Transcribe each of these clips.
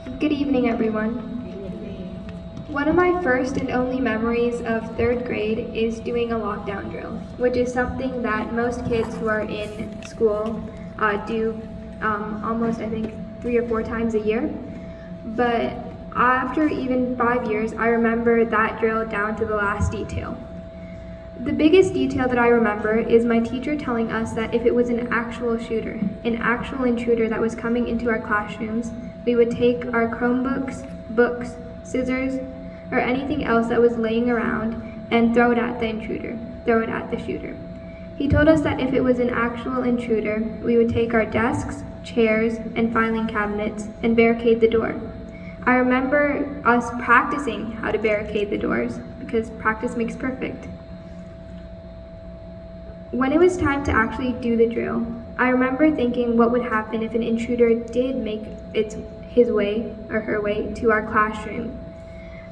Good evening, everyone. One of my first and only memories of third grade is doing a lockdown drill, which is something that most kids who are in school do almost, I think, 3 or 4 times a year. But after even 5 years, I remember that drill down to the last detail. The biggest detail that I remember is my teacher telling us that if it was an actual shooter, an actual intruder that was coming into our classrooms, we would take our Chromebooks, books, scissors, or anything else that was laying around and throw it at the intruder, throw it at the shooter. He told us that if it was an actual intruder, we would take our desks, chairs, and filing cabinets and barricade the door. I remember us practicing how to barricade the doors because practice makes perfect. When it was time to actually do the drill, I remember thinking what would happen if an intruder did make his way or her way to our classroom.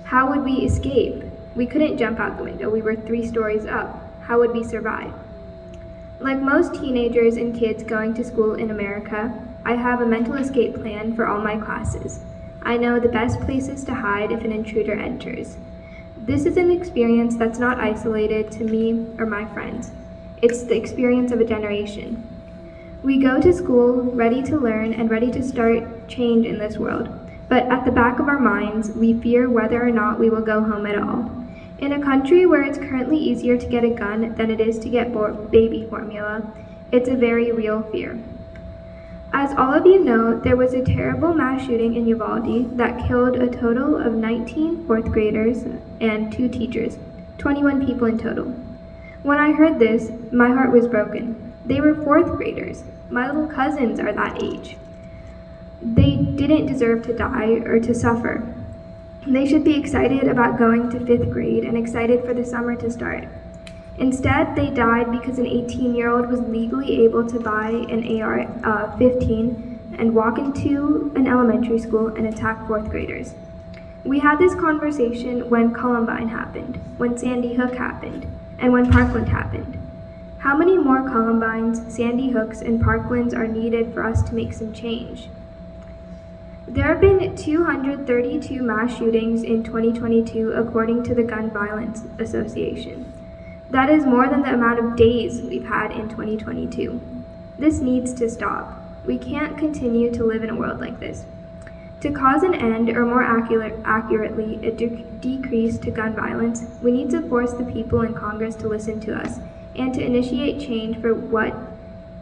How would we escape? We couldn't jump out the window. We were 3 stories up. How would we survive? Like most teenagers and kids going to school in America, I have a mental escape plan for all my classes. I know the best places to hide if an intruder enters. This is an experience that's not isolated to me or my friends. It's the experience of a generation. We go to school ready to learn and ready to start change in this world, but at the back of our minds, we fear whether or not we will go home at all. In a country where it's currently easier to get a gun than it is to get baby formula, it's a very real fear. As all of you know, there was a terrible mass shooting in Uvalde that killed a total of 19 fourth graders and 2 teachers, 21 people in total. When I heard this, my heart was broken. They were 4th graders. My little cousins are that age. They didn't deserve to die or to suffer. They should be excited about going to 5th grade and excited for the summer to start. Instead, they died because an 18-year-old was legally able to buy an AR-15 and walk into an elementary school and attack 4th graders. We had this conversation when Columbine happened, when Sandy Hook happened, and when Parkland happened. How many more Columbines, Sandy Hooks, and Parklands are needed for us to make some change? There have been 232 mass shootings in 2022 according to the Gun Violence Association. That is more than the amount of days we've had in 2022. This needs to stop. We can't continue to live in a world like this. To cause an end, or more accurately, a decrease to gun violence, we need to force the people in Congress to listen to us and to initiate change for what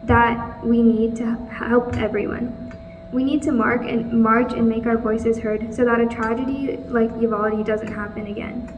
that we need to help everyone. We need to march and make our voices heard so that a tragedy like Uvalde doesn't happen again.